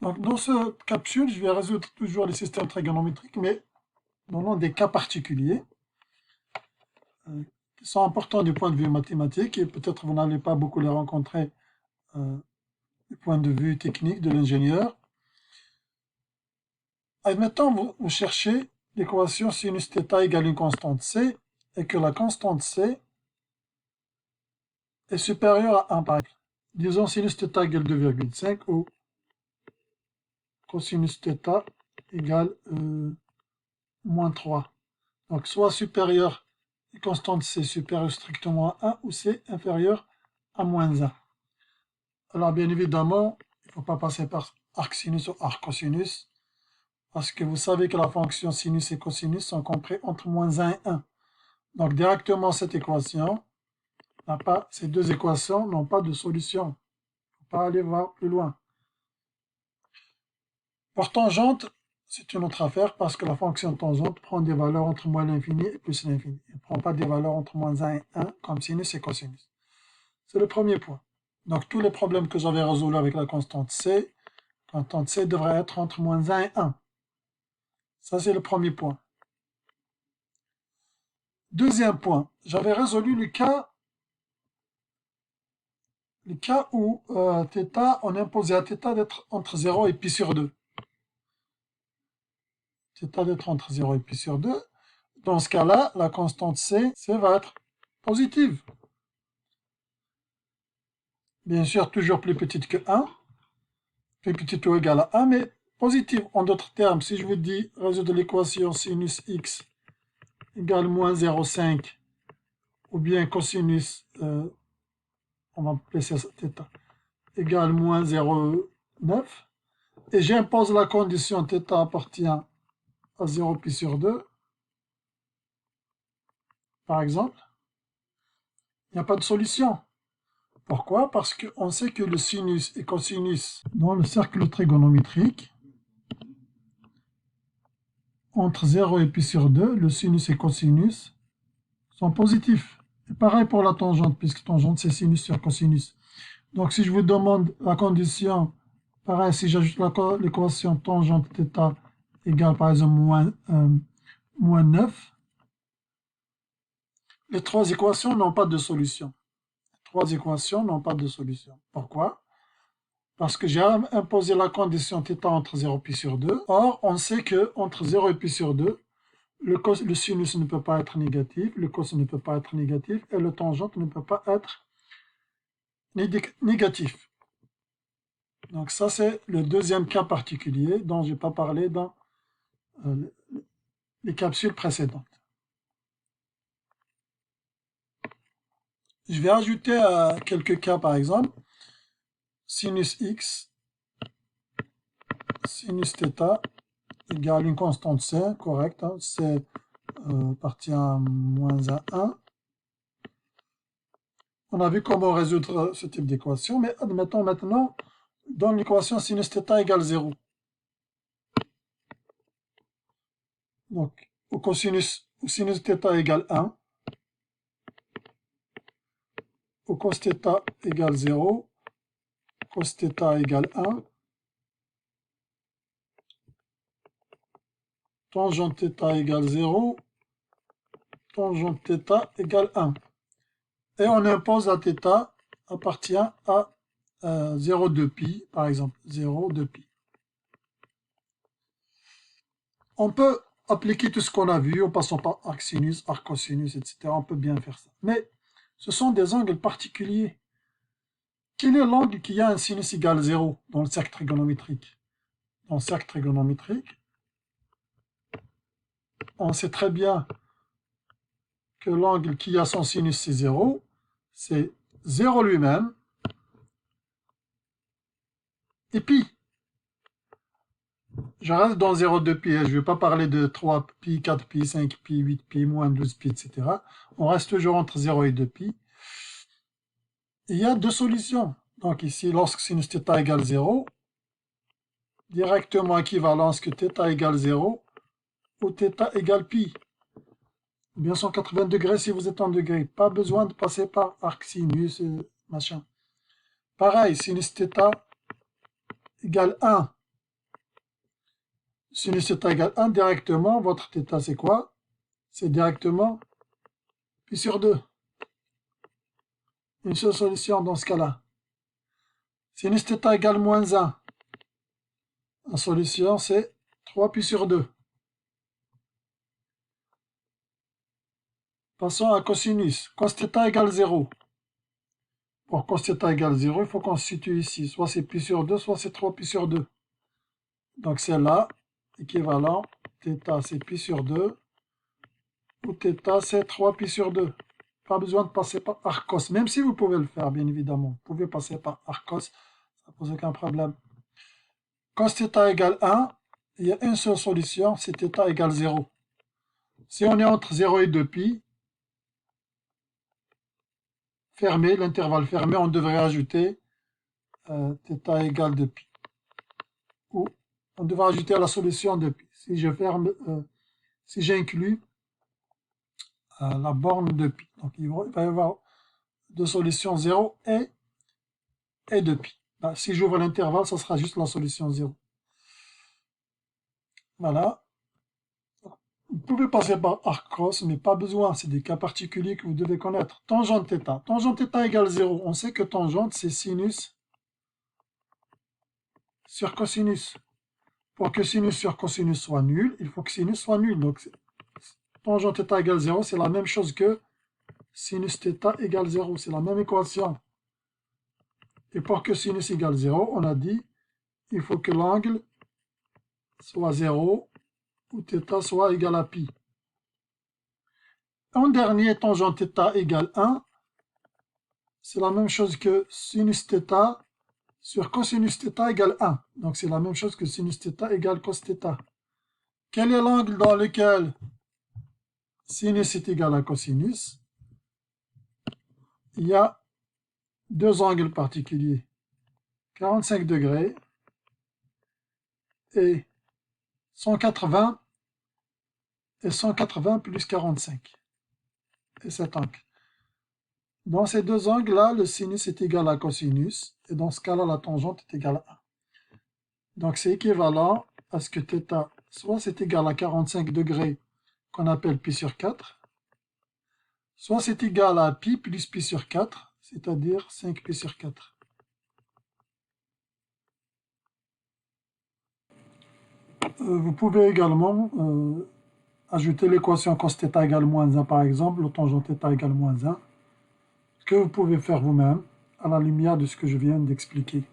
Donc, dans cette capsule, je vais résoudre toujours les systèmes trigonométriques, mais dans des cas particuliers qui sont importants du point de vue mathématique, et peut-être vous n'allez pas beaucoup les rencontrer du point de vue technique de l'ingénieur. Admettons, vous cherchez l'équation sinus θ égale une constante c, et que la constante c est supérieure à 1 par exemple. Disons sinus θ égale 2,5 ou cosinus θ égale moins 3. Donc soit supérieur, la constante c supérieure strictement à 1 ou c inférieur à moins 1. Alors bien évidemment, il ne faut pas passer par arc sinus ou arc cosinus, parce que vous savez que la fonction sinus et cosinus sont compris entre moins 1 et 1. Donc directement cette équation, ces deux équations n'ont pas de solution. Il ne faut pas aller voir plus loin. Pour tangente, c'est une autre affaire parce que la fonction tangente prend des valeurs entre moins l'infini et plus l'infini. Elle ne prend pas des valeurs entre moins 1 et 1 comme sinus et cosinus. C'est le premier point. Donc tous les problèmes que j'avais résolus avec la constante C devrait être entre moins 1 et 1. Ça c'est le premier point. Deuxième point, j'avais résolu le cas où θ, on imposait à θ d'être entre 0 et pi sur 2. θ d'être entre 0 et pi sur 2. Dans ce cas-là, la constante C va être positive. Bien sûr, toujours plus petite que 1, plus petite ou égale à 1, mais positive. En d'autres termes, si je vous dis résoudre l'équation sinus x égale moins 0,5, ou bien cosinus, on va placer ça, θ, égale moins 0,9, et j'impose la condition θ appartient à 0 pi sur 2, par exemple, il n'y a pas de solution. Pourquoi? Parce qu'on sait que le sinus et cosinus dans le cercle trigonométrique, entre 0 et pi sur 2, le sinus et cosinus sont positifs. Et pareil pour la tangente, puisque tangente c'est sinus sur cosinus. Donc si je vous demande la condition, pareil, si j'ajoute l'équation tangente θ égale par exemple moins 9, les trois équations n'ont pas de solution. Trois équations n'ont pas de solution. Pourquoi? Parce que j'ai imposé la condition θ entre 0 et pi sur 2. Or, on sait que entre 0 et pi sur 2, le sinus ne peut pas être négatif, le cosinus ne peut pas être négatif, et le tangente ne peut pas être négatif. Donc ça, c'est le deuxième cas particulier dont je n'ai pas parlé dans les capsules précédentes. Je vais ajouter quelques cas, par exemple, sinus x, sinus θ égale une constante c, correct, hein, c appartient à moins 1. On a vu comment résoudre ce type d'équation, mais admettons maintenant dans l'équation sinus θ égale 0. Donc, au sinus θ égale 1, au cos θ égale 0, cos θ égale 1, tangente θ égale 0, tangente θ égale 1. Et on impose à θ appartient à 0,2 pi, par exemple, 0,2 pi. On peut appliquer tout ce qu'on a vu en passant par arc sinus, arc cosinus, etc. On peut bien faire ça. Mais ce sont des angles particuliers. Quel est l'angle qui a un sinus égal 0 dans le cercle trigonométrique? Dans le cercle trigonométrique, on sait très bien que l'angle qui a son sinus c'est 0, c'est 0 lui-même, et pi. Je reste dans 0,2 pi, je ne vais pas parler de 3 pi, 4 pi, 5 pi, 8 pi, moins 12 pi, etc. On reste toujours entre 0 et 2 pi. Il y a deux solutions. Donc ici, lorsque sinus θ égale 0, directement équivalence que θ égale 0 ou θ égale pi. Ou bien 180 degrés si vous êtes en degrés. Pas besoin de passer par arc sinus, machin. Pareil, sinus θ égale 1. sinus θ égale 1, directement, votre θ c'est quoi? C'est directement pi sur 2. Une seule solution dans ce cas-là. Sinus θ égale moins 1. La solution c'est 3 pi sur 2. Passons à cosinus. Cos θ égale 0. Pour cos θ égale 0, il faut qu'on se situe ici. Soit c'est pi sur 2, soit c'est 3 pi sur 2. Donc c'est là, équivalent, θ c'est pi sur 2, ou θ c'est 3 pi sur 2. Pas besoin de passer par arccos, même si vous pouvez le faire, bien évidemment. Vous pouvez passer par arccos, ça ne pose aucun problème. Cos θ égale 1, il y a une seule solution, c'est θ égale 0. Si on est entre 0 et 2 pi, fermé, l'intervalle fermé, on devrait ajouter θ égale 2 pi. Ou on devrait ajouter à la solution 2 pi. Si je ferme, si j'inclus la borne de pi. Donc il va y avoir deux solutions 0 et 2 pi. Ben, si j'ouvre l'intervalle, ça sera juste la solution 0. Voilà. Vous pouvez passer par arccos, mais pas besoin. C'est des cas particuliers que vous devez connaître. Tangente θ. Tangente θ égale 0. On sait que tangente, c'est sinus sur cosinus. Pour que sinus sur cosinus soit nul, il faut que sinus soit nul. Donc, tangente θ égale 0, c'est la même chose que sinus θ égale 0. C'est la même équation. Et pour que sinus égale 0, on a dit, il faut que l'angle soit 0 ou θ soit égal à pi. En dernier, tangente θ égale 1, c'est la même chose que sinus θ sur cosinus θ égale 1. Donc c'est la même chose que sinus θ égale cos θ. Quel est l'angle dans lequel sinus est égal à cosinus? Il y a deux angles particuliers, 45 degrés et 180 et 180 plus 45. Et cet angle. Dans ces deux angles-là, le sinus est égal à cosinus, et dans ce cas-là, la tangente est égale à 1. Donc c'est équivalent à ce que θ, soit c'est égal à 45 degrés, qu'on appelle pi sur 4, soit c'est égal à pi plus pi sur 4, c'est-à-dire 5 pi sur 4. Vous pouvez également ajouter l'équation cos θ égale moins 1 par exemple, ou tangente θ égale moins 1, que vous pouvez faire vous-même à la lumière de ce que je viens d'expliquer.